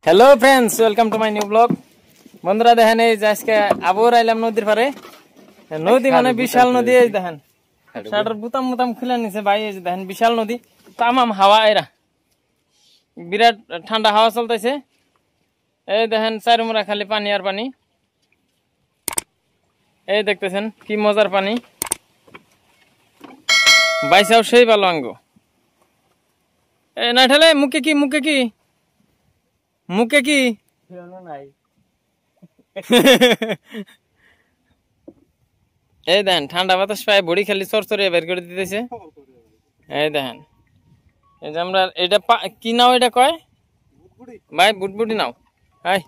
Hello friends, welcome to my new blog. বন্ধুরা দেখেন, এই যে আজকে আবার আইলাম নদীর পারে। নদী মানে বিশাল নদী। এই দেখেন শাটার বুতাম বুতাম খুলে নিছে ভাই। এই যে দেখেন বিশাল নদী, তামাম হাওয়া, এরা বিরাট ঠান্ডা হাওয়া চলতেছে। এই দেখেন চারুমুরা খালি পানি আর পানি। এই দেখতেছেন কি মজার পানি। বাইসাও সেই ভালো আঙ্গ। না ঠেলে মুখে কি মুখে কি মুখে কি নাই। এই দেখেন ঠান্ডা বাতাস পায়, বড়ি খালি চরচরে বের করে দিতেছে। এই দেখেন, এই যে আমরা এটা কি নাও, এটা কয় ভাই বুটবুটি নাও। হাই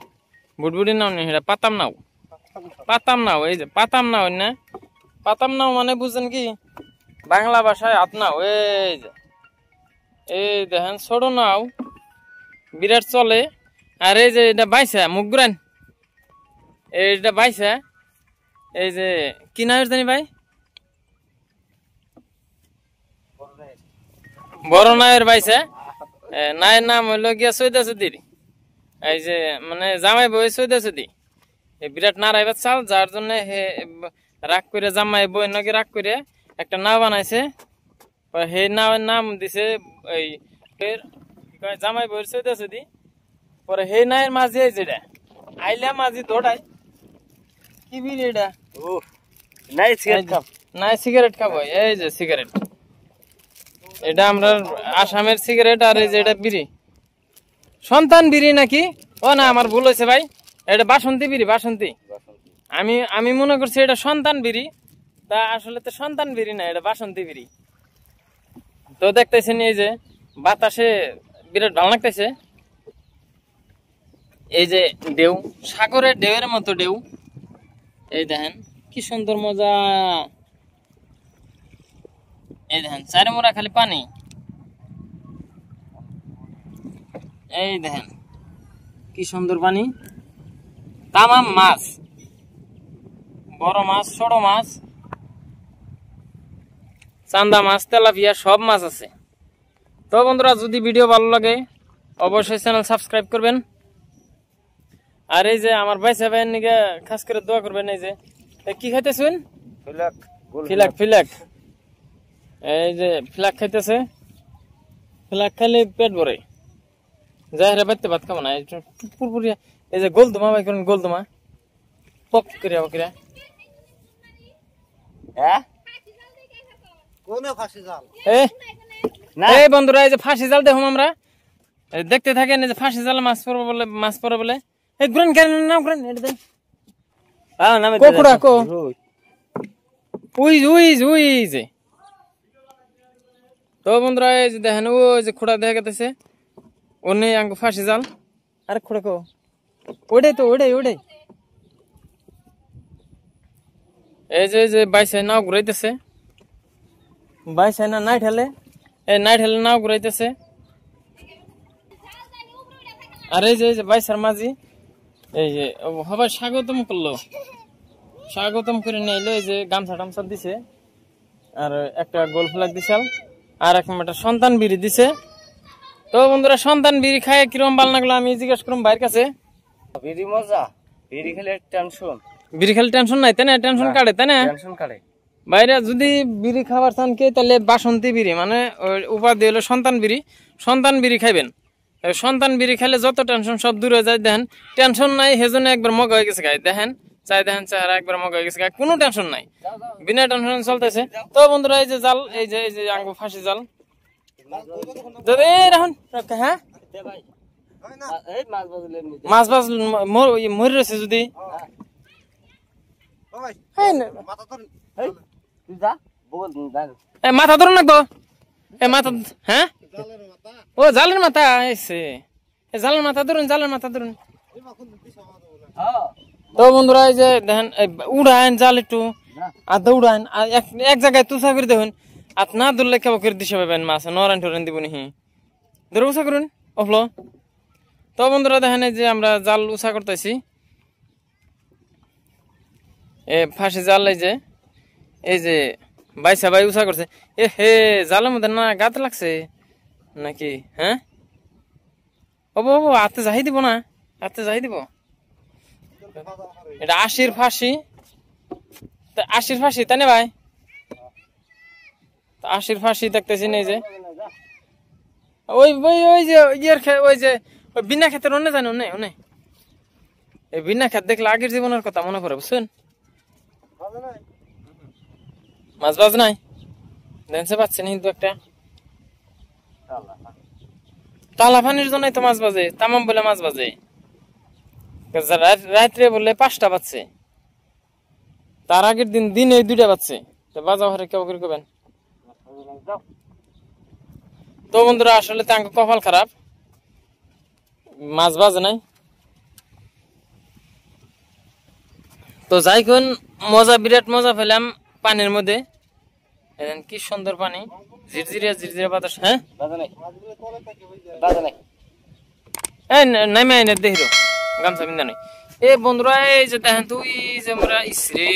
বুটবুটি নাও নি, এটা পাতাম নাও, পাতাম নাও। এই যে পাতাম নাও না, পাতাম নাও মানে বুঝছেন কি বাংলা ভাষায় হাত নাও। এই যে এই দেখেন ছোট নাও, বিরাট চলে। আর এই যে এটা বাইসা মুখ ঘুরান, এইটা বাইসা এই যে কি নাম জানি ভাই, বড় নায়ের বাইসা। নায়ের নাম হইল গিয়া সৈদাসুদির। এই যে মানে জামাই বই সৈদাসুদি, বিরাট নারাইবার চাল, যার জন্য রাগ করে জামাই বই নাকি রাগ করে একটা নাও বানাইছে। সেই নাওয়ের নাম দিছে এই জামাই বইয়ের সৈদাসুদি। পরে সেই নায়ের মাঝি এই যেটা আইলা মাঝি দৌড়াই কি বিড়ি এটা, নাই সিগারেট খাবো। এই যে সিগারেট, এটা আমরা আসামের সিগারেট। আর এই যে এটা বিড়ি, সন্তান বিড়ি নাকি? ও না, আমার ভুল হয়েছে ভাই, এটা বাসন্তী বিড়ি, বাসন্তী। আমি মনে করছি এটা সন্তান বিড়ি, তা আসলে তো সন্তান বিড়ি না, এটা বাসন্তী বিড়ি। তো দেখতেছেন এই যে বাতাসে বিরাট ভালো লাগতেছে। এই যে ঢেউ, সাগরের ঢেউয়ের মতো ঢেউ। এই দেখেন কি সুন্দর মজা। এই দেখেন চারিমুরা খালি পানি। এই দেখেন কি সুন্দর পানি, তামাম মাছ, বড় মাছ, ছোট মাছ, চান্দা মাছ, তেলাপিয়া, সব মাছ আছে। তো বন্ধুরা, যদি ভিডিও ভালো লাগে অবশ্যই চ্যানেল সাবস্ক্রাইব করবেন। আর এই যে আমার বাইসা ভাইয়ের নিকে খাস করে দোয়া করবেন। এই যে কি খাইতেছেন? ফিলাক, ফিলাক। এই যে ফিলাক খাইতেছে, ফিলাক খাইলে পেট ভরে যাই রে, বাড়তে ভাত খাবো না। পুরপুরিয়া এই যে গোলদুমা ভাই করেন, গোলদুমা পক করিয়া বকিরা। এই বন্ধুরা, এই যে ফাঁসি জাল দেখুন আমরা, দেখতে থাকেন। এই যে ফাঁসি জাল মাছ পড়বে বলে, মাছ পড়ে বলে। এই ঘুরেন কেন নাম করেন, এটা দেন কোকুড়া কো উইজ উইজ উইজ। তো বন্ধুরা, এই যে দেখেন ও যে খোড়া দেখা গেছে, ও নেই আঙ্গ ফাঁসি জাল। আরে খোড়া কো ওটাই তো, ওটাই ওটাই। এই যে বাইসাই নাও ঘুরাইতেছে, বাইসাই না নাই ঠেলে, এই নাই ঠেলে নাও ঘুরাইতেছে। আর এই যে বাইসার মাঝি, এই যে সবাই স্বাগতম করলো, স্বাগতম করে নিয়ে এই যে গামছা টামছা দিছে, আর একটা গোল ফ্ল্যাগ দিছে, আর একটা সন্তান বিড়ি দিছে। তো বন্ধুরা, সন্তান বিড়ি খায় কিরকম ভালো লাগলো আমি জিজ্ঞেস করুন ভাইয়ের কাছে। বিড়ি মজা, বিড়ি খেলে টেনশন, বিড়ি খেলে টেনশন নাই, তাই না? টেনশন কাটে, তাই না? টেনশন কাটে। বাইরে যদি বিড়ি খাবার চান কে, তাহলে বাসন্তী বিড়ি মানে উপাধি হলো সন্তান বিড়ি। সন্তান বিড়ি খাইবেন, সন্তান বিড়ি খেলে যত টেনশন সব দূর হয়ে যায়। দেখেন টেনশন নাই, সেজন্য একবার মগা হয়ে গেছে গায়ে। দেখেন চাই, দেখেন চেহারা একবার মগা হয়ে গেছে গায়ে, কোনো টেনশন নাই, বিনা টেনশন চলতেছে। তো বন্ধুরা, এই যে জাল, এই যে আঙ্গু ফাঁসি জাল যদি রাখুন। হ্যাঁ, মাছ বাজ মরে রয়েছে যদি মাথা ধরুন লাগবো। মাথা, হ্যাঁ ও জালের মাথা এসে, জালের মাথা ধরুন, জালের মাথা ধরুন। তো বন্ধুরা, এই যে দেখেন উড়ান জাল, একটু আধা উড়ান, এক জায়গায় তুষা করে দেখুন। আর না ধরলে কেবল করে দিশে পাবেন মাছ, নরান টরান দিব নি ধরে উষা করুন অফলো। তো বন্ধুরা দেখেন, এই যে আমরা জাল উষা করতেছি, এ ফাঁসি জাল। এই যে বাইসা ভাই উষা করছে। এ হে, জালের মধ্যে না গাত লাগছে নাকি? হ্যাঁ, হবো হবো, হাতে যাই দিব না, হাতে যাই দিব। এটা 80-র ফাঁসি, 80-র ফাঁসি তাই না ভাই? 80-র ফাঁসি দেখতেছি না, এই যে ওই ওই ওই যে ওই যে ওই বিনা ক্ষেতের অন্য জানি অন্য এই বিনা ক্ষেত দেখলে আগের জীবনের কথা মনে করে, বুঝছেন? মাছ বাজ নাই দেখছে, পাচ্ছেন কিন্তু একটা তালা পানির জন্যই তো মাছ বাজে, তামাম বলে মাছ বাজে। রাত্রে বললে 5টা বাজছে, তার আগের দিন দিনে 2টা বাজছে, বাজা ঘরে কেউ করে করবেন। তো বন্ধুরা আসলে তাঙ্ক কপাল খারাপ, মাছ বাজে নাই। তো যাই কোন মজা, বিরাট মজা পেলাম পানির মধ্যে। কি সুন্দর পানি, ঝিরঝিরে ঝিরঝিরে বাতাস। হ্যাঁ নামে আইনে দেখিল গামছা বিন্দা নাই। এ বন্ধুরা এই যে দেখেন তুই যে আমরা ইসরে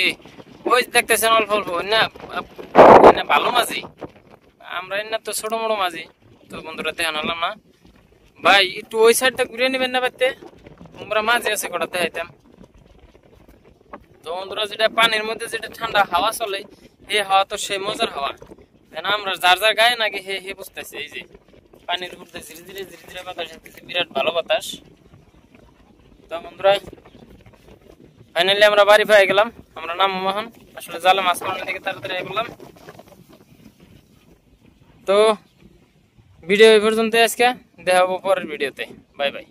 ওই দেখতেছেন অল্প অল্প না ভালো মাঝি, আমরা না তো ছোট মোটো মাঝি। তো বন্ধুরা দেখেন হলাম না ভাই, একটু ওই সাইডটা ঘুরে নেবেন না বাড়তে, তোমরা মাঝি আছে কটা দেখাইতাম। তো বন্ধুরা যেটা পানির মধ্যে যেটা ঠান্ডা হাওয়া চলে, এই হাওয়া তো সেই মজার হাওয়া, আমরা যার যার গায়ে নাকি হে হে বুঝতেছে। এই যে পানির উপর ধীরে ধীরে ধীরে ধীরে বাতাস আসতেছে, বিরাট ভালো বাতাস। তো বন্ধুরা ফাইনালি আমরা বাড়ি পেয়ে গেলাম, আমরা নাম মোহন, আসলে জালে মাছ মারার দিকে তাড়াতাড়ি গেলাম। তো ভিডিও এই পর্যন্ত, আজকে দেখা হবো পরের ভিডিওতে, বাই বাই।